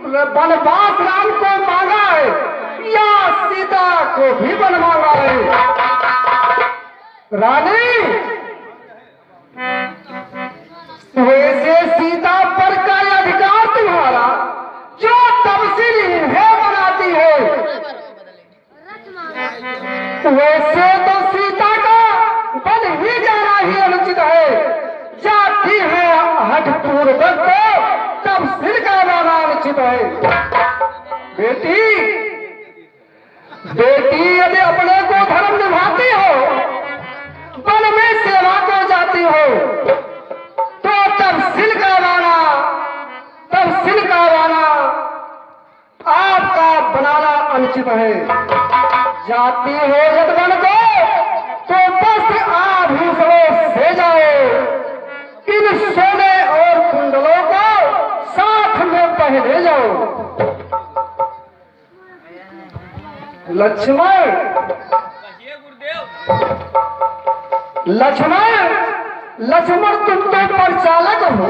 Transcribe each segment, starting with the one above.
वनवास राम को मांगा है या सीता को भी वन मांगा है? रानी, वैसे सीता पर का अधिकार तुम्हारा जो तमसील इन्हें बनाती है, वैसे तो सीता का बन ही जाना ही अनुचित है। जाती है हठ पूर्वक को तमसील का बनाना अनुचित है। बेटी, बेटी यदि अपने को धर्म निभाती हो, वन में सेवा को जाती हो, तो तमसील का बनाना आपका बनाना अनुचित है। जाती हो यदि वन को तो बस आभूषणों से जाओ। इन सोने और कुंडलों को साथ में पहने जाओ। लक्ष्मण, लक्ष्मण तुम तो परिचालक हो,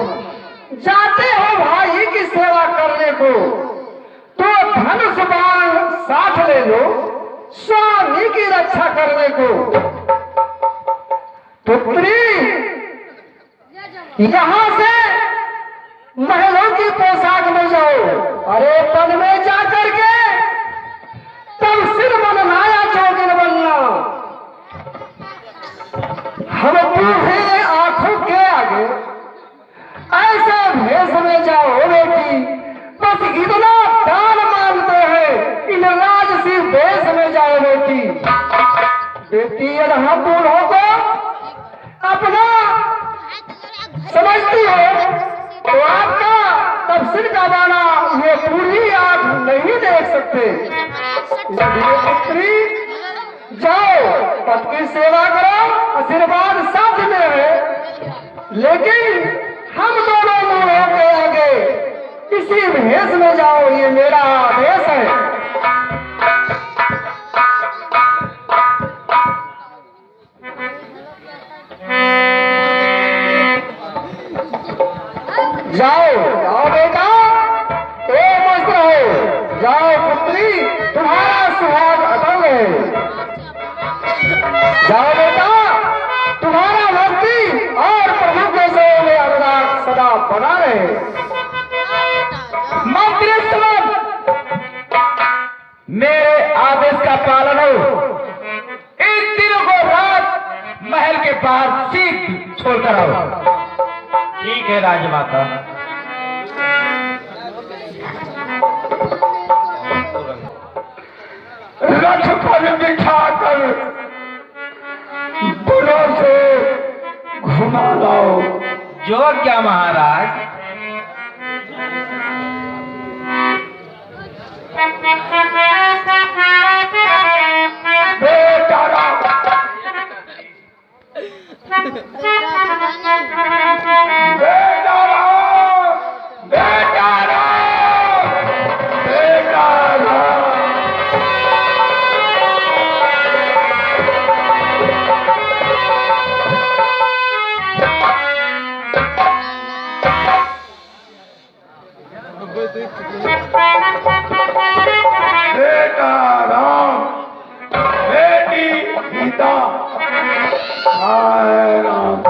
जाते हो भाई की सेवा करने को, तो धनुष बाण साथ ले लो स्वामी की रक्षा करने को। पुत्री, यहां से महलों की पोशाक में जाओ। अरे वन में जाकर के तमसील बनना या चौगिन बनना, हम बूढ़े आंखों के आगे ऐसा भेष में जाओ बेटी। बस इतना दान मांगते हैं, इन राजसी भेष में जाओ बेटी। बेटी यदि हम बूढ़ों को अपना समझती हो तो आपका तमसील का बाना ये पूरी आंख नहीं देख सकते। इसलिए पुत्री, जाओ पति की सेवा करो, आशीर्वाद साथ में है। लेकिन हम दोनों लोगों के आगे इसी भेष में जाओ, ये मेरा आदेश है। जाओ जाओ बेटा, तो मस्त रहो। जाओ पुत्री, तुम्हारा सुहाग अटल है। जाओ बेटा, तुम्हारा भक्ति और प्रभु के सेवा में अनुराग सदा बना रहे। मंत्री सुन, मेरे आदेश का पालन हो। इन तीनों को रात महल के पास सीट छोड़कर आओ। ठीक है राजमाता। रथ पर बिठाकर बुलों से घुमा लाओ। जो क्या महाराज। बेटा बेटा राम, बेटी सीता, हाय राम।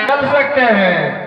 चल सकते हैं।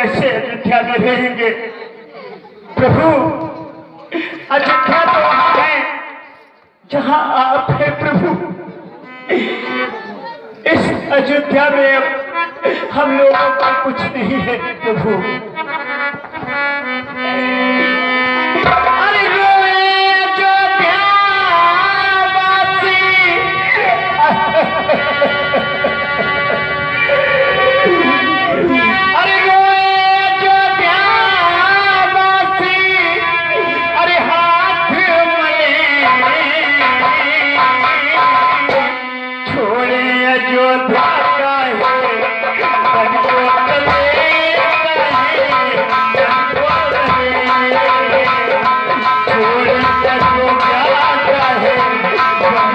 कैसे अयोध्या में रहेंगे प्रभु। अयोध्या तो वहां है जहां आप हैं प्रभु। इस अयोध्या में अब हम लोगों का कुछ नहीं है प्रभु। अरे रोए अयोध्या वासी, अरे रोए अयोध्या वासी, अरे हाथ मले छोड़े अयोध्या का है बन को चले छोड़े अयोध्या का है बन को चले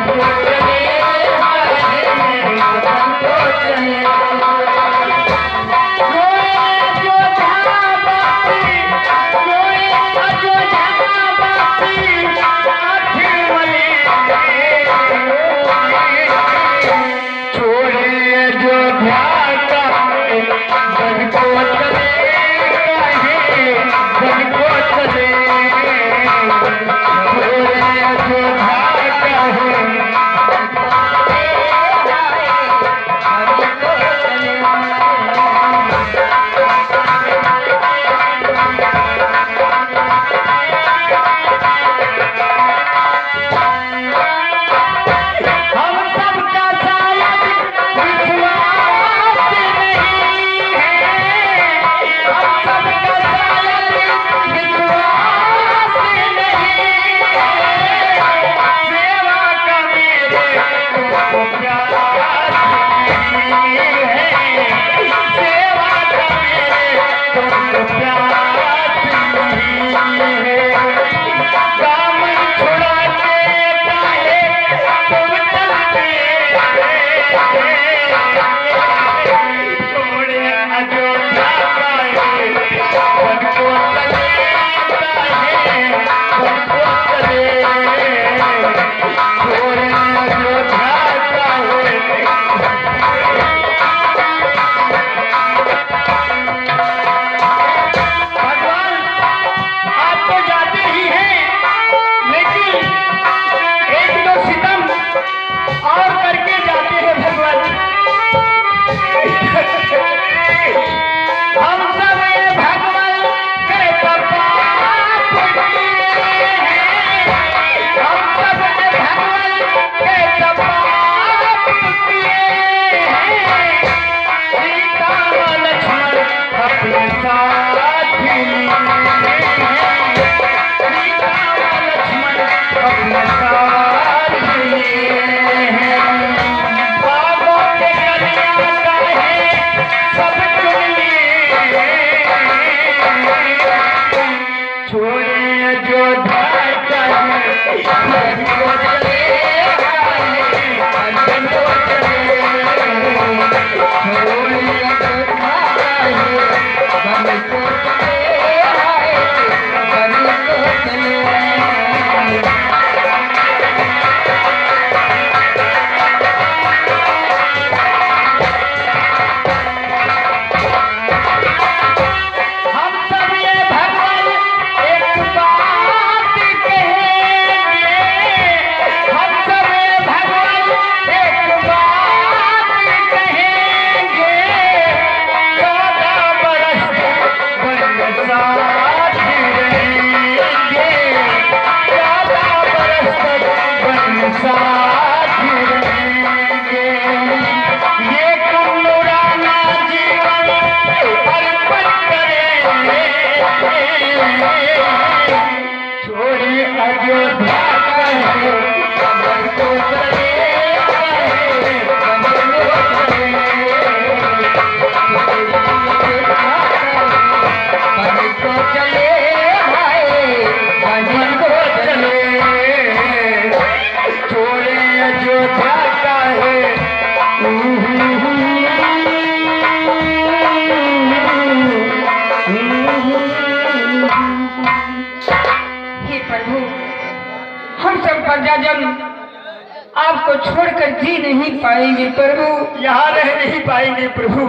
आपको छोड़कर जी नहीं पाएंगे प्रभु, यहाँ रह नहीं पाएंगे प्रभु।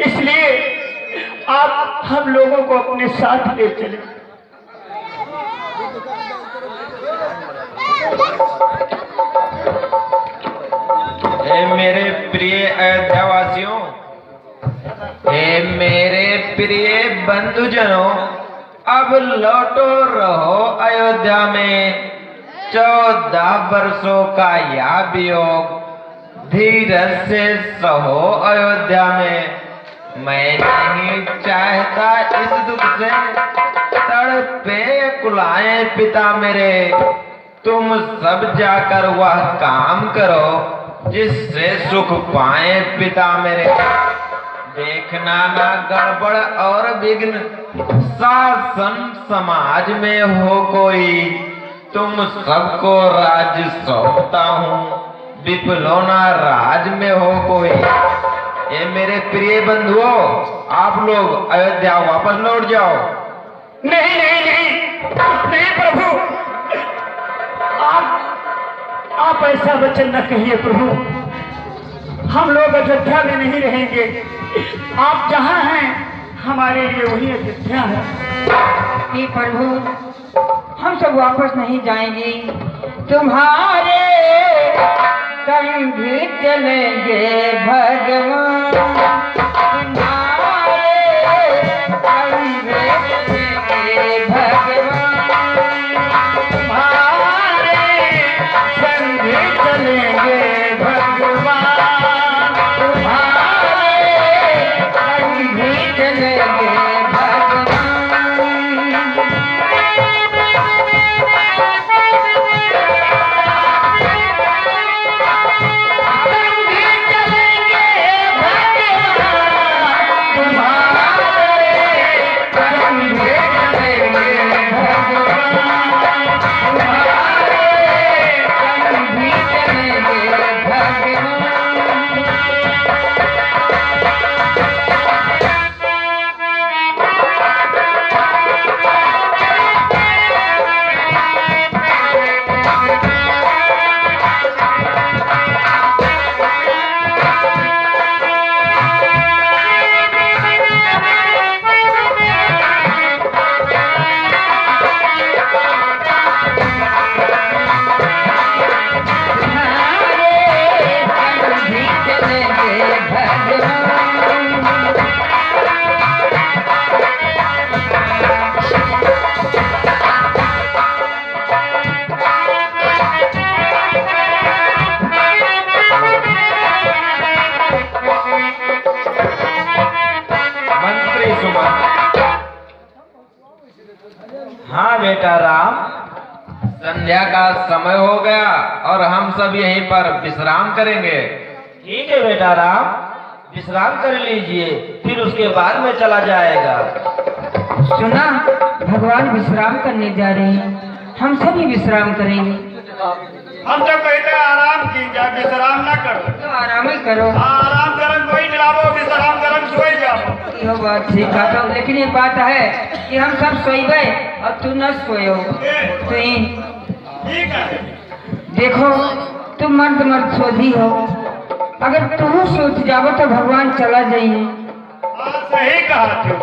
इसलिए आप हम लोगों को अपने साथ ले चले। मेरे प्रिय अयोध्यावासियों, हे मेरे प्रिय बंधुजनों, अब लौटो रहो अयोध्या में। 14 वर्षों का यह वियोग धीरज से सहो अयोध्या में। मैं नहीं चाहता इस दुख से तड़पे कुलाए पिता मेरे। तुम सब जाकर वह काम करो जिससे सुख पाए पिता मेरे। देखना ना गड़बड़ और विघ्न शासन समाज में हो कोई। तुम सबको राज्य सौंपता हूँ, विपलोना राज में हो कोई। ये मेरे प्रिय बंधुओं, आप लोग अयोध्या वापस लौट जाओ। नहीं नहीं नहीं नहीं प्रभु, आप ऐसा वचन न कहिए प्रभु। हम लोग अयोध्या में नहीं रहेंगे। आप जहाँ हैं हमारे लिए वही अयोध्या है। हे प्रभु, हम सब वापस नहीं जाएंगे, तुम्हारे संग भी चलेंगे भगवान। तुम्हारे संग भी चलेंगे भगवान। तुम्हारे संग चलेंगे भगवान। तुम्हारे संग भी चलेंगे भगवान। हाँ बेटा राम, संध्या का समय हो गया और हम सब यहीं पर विश्राम करेंगे। ठीक है बेटा राम, विश्राम कर लीजिए, फिर उसके बाद में चला जाएगा। सुना, भगवान विश्राम करने जा रहे हैं, हम सभी विश्राम करेंगे। हम तो कहते हैं आराम कीजिए, विश्राम ना करो। तो आराम ही करो। आराम करम कोई दिलावो, विश्राम करम सोई जाओ। यो बात ठीक है, लेकिन ये बात है कि हम सब सोएंगे और तू न सोयो। तो ठीक है, देखो तुम मर्द सोधी हो, अगर तू सोच जाओ तो भगवान चला जाइए। सही कहा तू।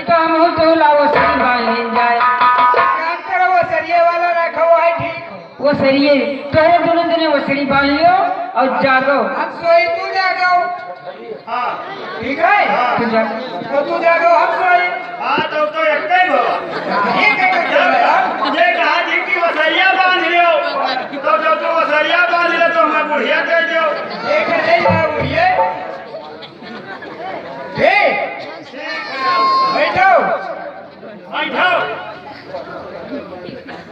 तो हम हो तो लाओ सही बांध जाए। वो सरिये वाला रखा हुआ है, ठीक वो सरिये तोहरे दोनों दिन वो सरी बांध लियो और जागो। हम सोई तू जागो। हाँ ठीक है, तू जागो तो तू जागो, हम सोई। हाँ तो एक ही हो। ये कहा जी की वसैया बांध लियो, तो जो तू वसैया बांध लियो तो हमें बुढ़िया दे दियो। एक नहीं है बुढ़िया। बैठो बैठो।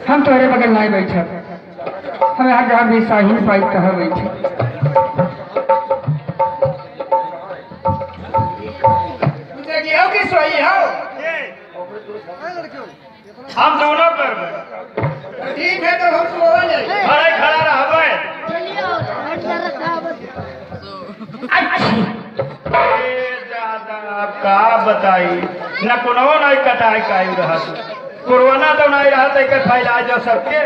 हम तोहरे बगल नहीं बैठे, हमें हर जगह भी साहिल पाई कहा बैठे। हम दोनों कर ठीक है, तो हम सो जाए। खड़े खड़ा रहबे। का बताई न कोनो नहीं कटाई काई रहा, कोरोना तो नहीं रहा तो फैला जो सबके।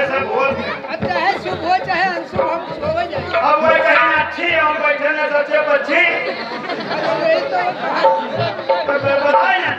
वैसे बोल चाहे शुभ हो चाहे अशुभ हम सोवे जाए। अब वही कहीं अच्छी हम बैठे ने सच्चे बच्ची अरे तो बताए ना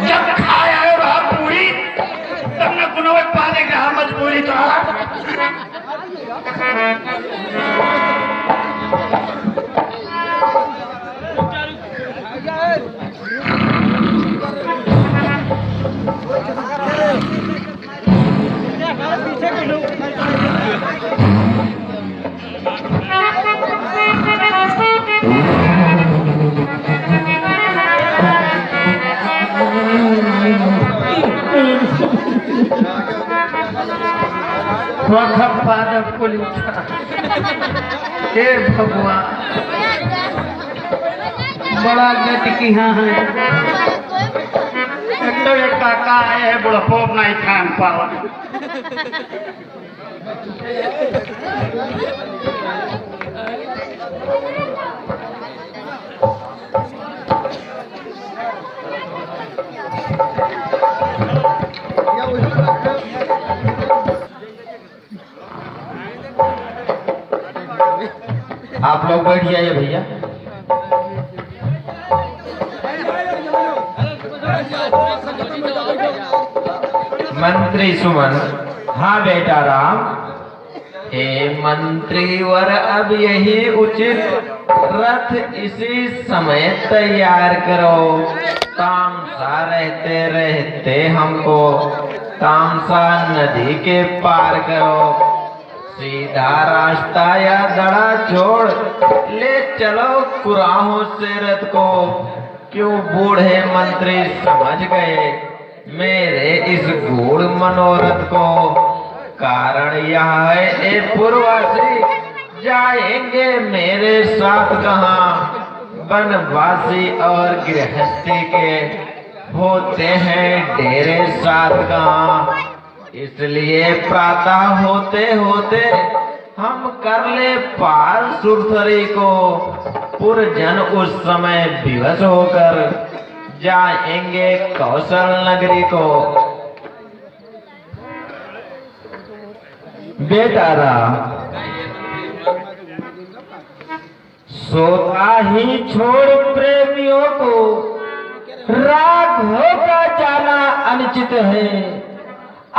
जब खाया है वह पूरी तब न कुनो पाने का मजबूरी तो हे भगवान बड़ा गट की हाँ है एक काका आए है बुढ़पो नहीं खान पावा आप लोग बैठ जाइए भैया। मंत्री सुमन। हाँ बेटा राम। हे मंत्रीवर अब यही उचित रथ इसी समय तैयार करो। तामसा रहते रहते हमको तामसा नदी के पार करो। सीधा रास्ता या दड़ा छोड़ ले चलो कुराहों से रथ को। क्यों बूढ़े मंत्री समझ गए मेरे इस गूढ़ मनोरथ को। कारण यह है ए पूर्ववासी जाएंगे मेरे साथ कहाँ। वनवासी और गृहस्थी के होते हैं डेरे साथ कहाँ। इसलिए प्रातः होते होते हम कर ले पार सुरथरी को। पुरजन उस समय विवश होकर जाएंगे कौशल नगरी को। बेटा राम सोता ही छोड़ प्रेमियों को राग होकर जाना अनुचित है।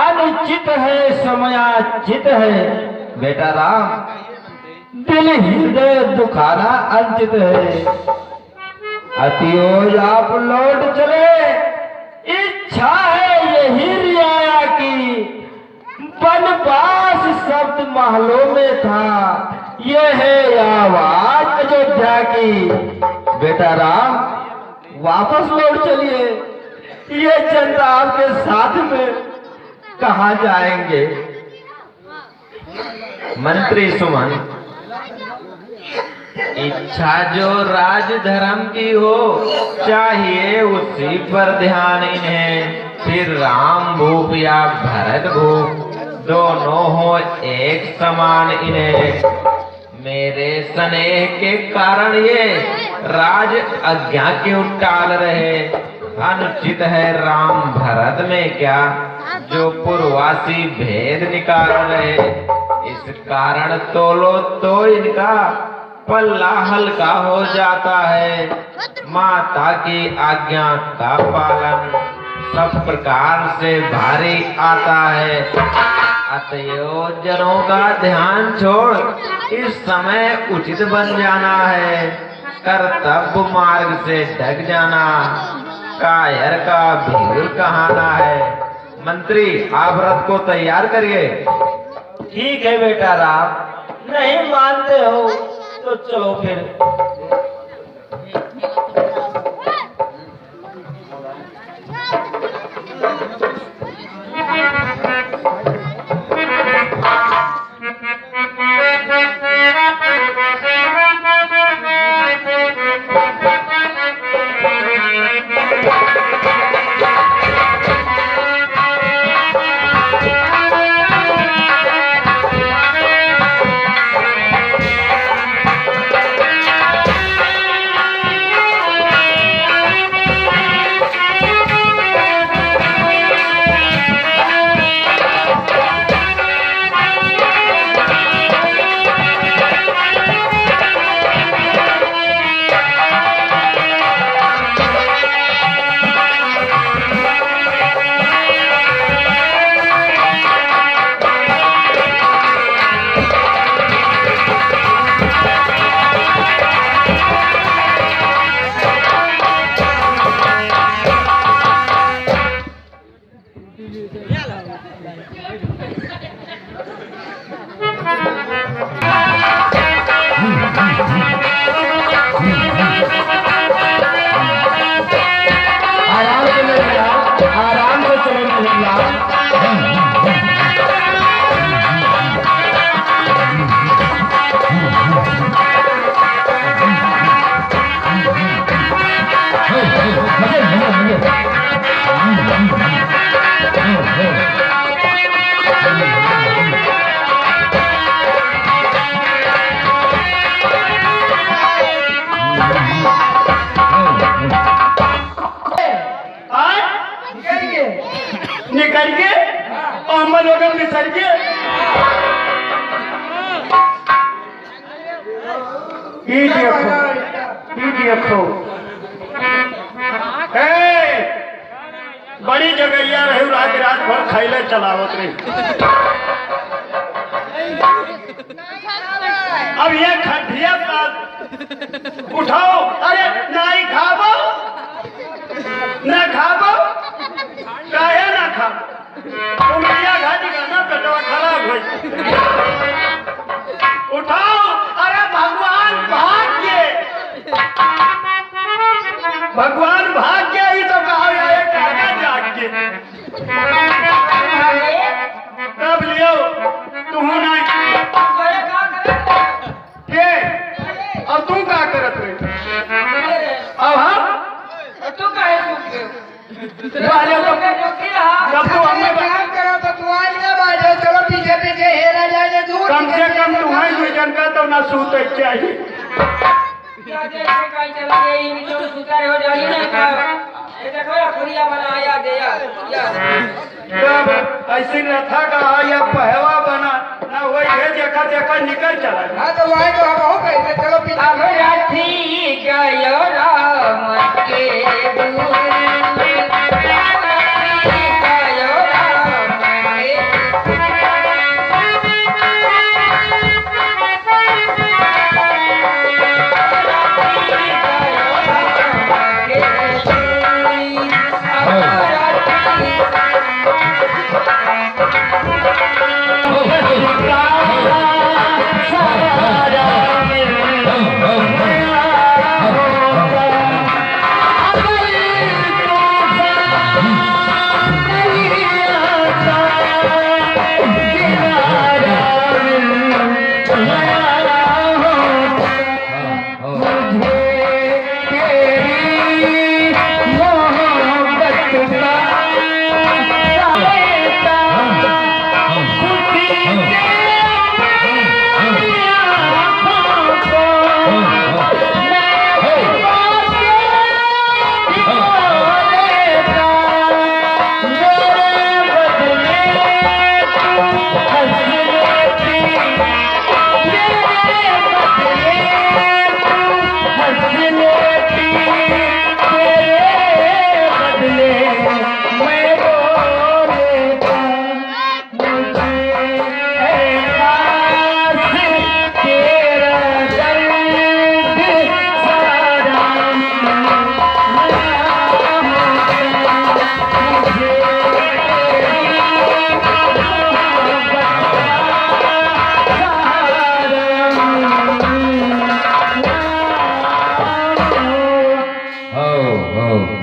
अनुचित है समयाचित है। बेटा राम दिल हृदय दुखाना अनुचित है। अतियोज आप लौट चले इच्छा है यही रियाया की। वनवास शब्द महलों में था यह है आवाज अयोध्या की। बेटा राम वापस लौट चलिए। ये चंद्राल के साथ में कहाँ जाएंगे? मंत्री सुमन, इच्छा जो राज धर्म की हो चाहिए उसी पर ध्यान इन्हें। फिर राम भूप या भरत भूप दोनों हो एक समान इन्हें। मेरे स्नेह के कारण ये राज आज्ञा क्यों टाल रहे? अनुचित है राम भरत में क्या जो पूर्वासी भेद निकाल रहे? इस कारण तोलो तो इनका पल्ला हल्का हो जाता है। माता की आज्ञा का पालन सब प्रकार से भारी आता है। अतएव जनों का ध्यान छोड़ इस समय उचित बन जाना है। कर्तव्य मार्ग से ढक जाना कायर का भीड़ कहाना है। मंत्री, आप रथ को तैयार करिए। ठीक है बेटा राम, नहीं मानते हो तो चलो फिर। निकल के अहमद वगैरह निकल के देखो बड़ी जगह रहे रात भर खैले चलावत रही। अब ये खटिया उठाओ, अरे नहीं खाबो न खाबो काहे ना खा उमरिया घाटी का ना पेटवा खराब हो। उठाओ, अरे भगवान भाग्य भगवान भाग्य ही तो कहा काका जाग के तब लियो तुम ना के और तू क्या करत रहे? अब हम तू काहे जब तो हमें पीछे पीछे हेरा जाए दूर कम से कम तुम्हारी कोई जनता तो ना सूते चाहिए। ऐसी रथा का या पहवा बना ना वही जगह जगह निकल चला। हाँ तो वही तो हम हो गए। चलो अब रथी गयो राम के दूर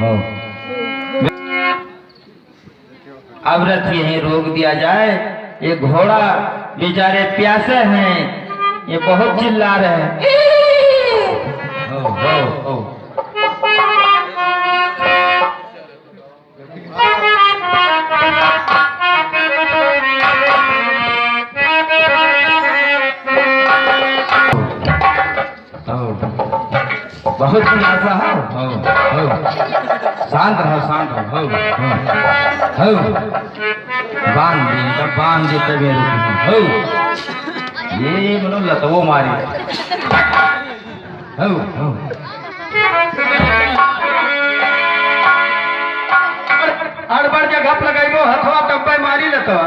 हो। अब रथ यहीं रोक दिया जाए। ये घोड़ा बेचारे प्यासे हैं, ये बहुत चिल्ला रहे हैं। हो। बहुत प्यासा हो। शांत रहो। हो। बांध देते मेरे हो। ये मनो लतवो मारी। हो। हड़बड़ के घप लगाइबो हथवा टप्पे मारी लतवा।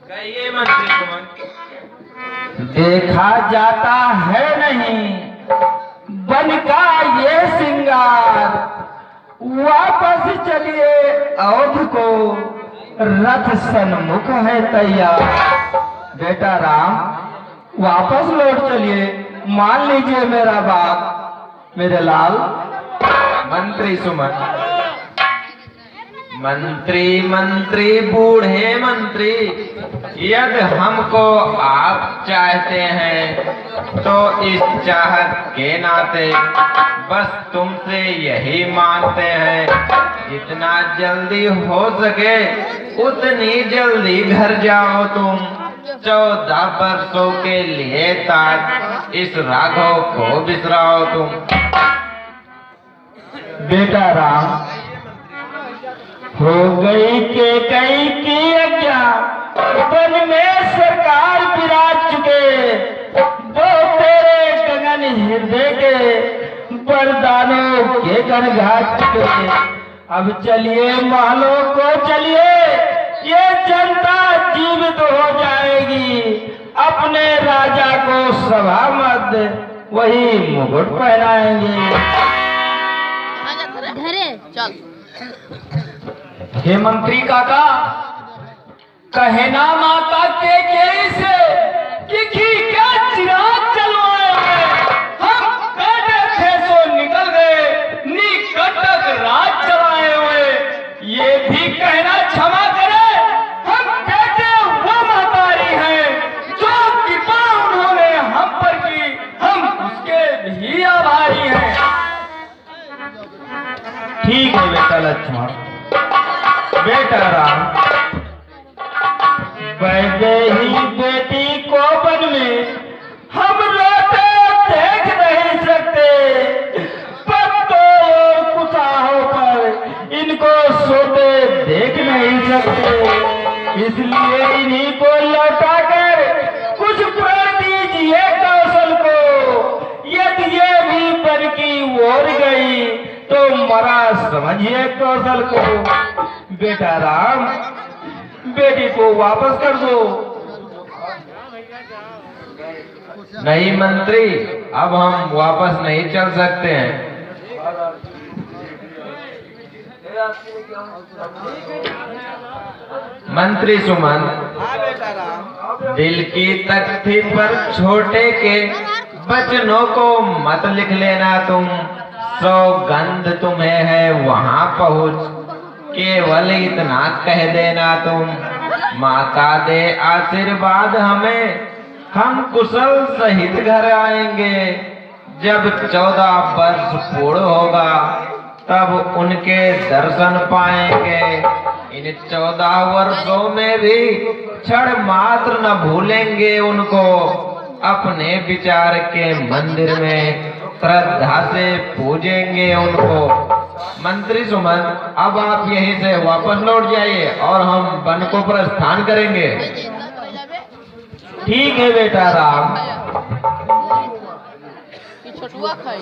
कहिए मंत्री सुमन। देखा जाता है नहीं बन का ये सिंगार, वापस चलिए अवध को, रथ सन्मुख है तैयार। बेटा राम वापस लौट चलिए, मान लीजिए मेरा बात मेरे लाल। मंत्री सुमन। मंत्री बूढ़े मंत्री, यदि हमको आप चाहते हैं तो इस चाहत के नाते बस तुमसे यही मांगते हैं, जितना जल्दी हो सके उतनी जल्दी घर जाओ तुम। 14 वर्षों के लिए तक इस राघव को बिसराओ तुम। बेटा राम हो गई के कई की आज्ञा, वन में सरकार विराज चुके, दो तेरे गगन हृदय के वरदानों के घर घाट चुके। अब चलिए महलों को चलिए, ये जनता जीवित हो जाएगी। अपने राजा को सभा मध्य वही मुकुट पहनाएंगे। चल हे मंत्री काका, कहे ना माता के से कि क्या चिराग चलवाए, हम काटे थे सो निकल गए, निकटक राज चलाए हुए। ये भी कहना क्षमा करे, हम बेटे वो महतारी हैं जो कृपा उन्होंने हम पर की, हम उसके भी आभारी हैं। ठीक है बेटा लक्ष्मण। बेटा राम वैदेही बेटी को वन में हम रोते देख नहीं सकते, पत्तों और कुसाहों पर इनको सोते देख नहीं सकते। इसलिए इन्हीं को लौटा कर कुछ प्रण दीजिए कौशल को। यदि ये भी वन की ओर गई तो मरा समझिए कौशल को। बेटा राम बेटी को वापस कर दो। नहीं मंत्री, अब हम वापस नहीं चल सकते हैं। मंत्री सुमन, दिल की तख्ती पर छोटे के वचनों को मत लिख लेना तुम। सौगंध तुम्हें है वहां पहुंच, केवल इतना कह देना तुम। माता दे आशीर्वाद हमें, हम कुशल सहित घर आएंगे। जब 14 वर्ष पूर्ण होगा तब उनके दर्शन पाएंगे। इन 14 वर्षों में भी क्षण मात्र न भूलेंगे उनको। अपने विचार के मंदिर में श्रद्धा से पूजेंगे उनको। मंत्री सुमन, अब आप यहीं से वापस लौट जाइए और हम वन को प्रस्थान करेंगे। ठीक है बेटा राम। छोटुआ खाई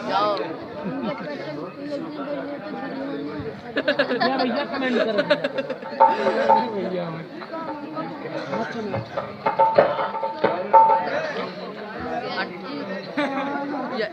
जाओ भैया कमेंट करो। यार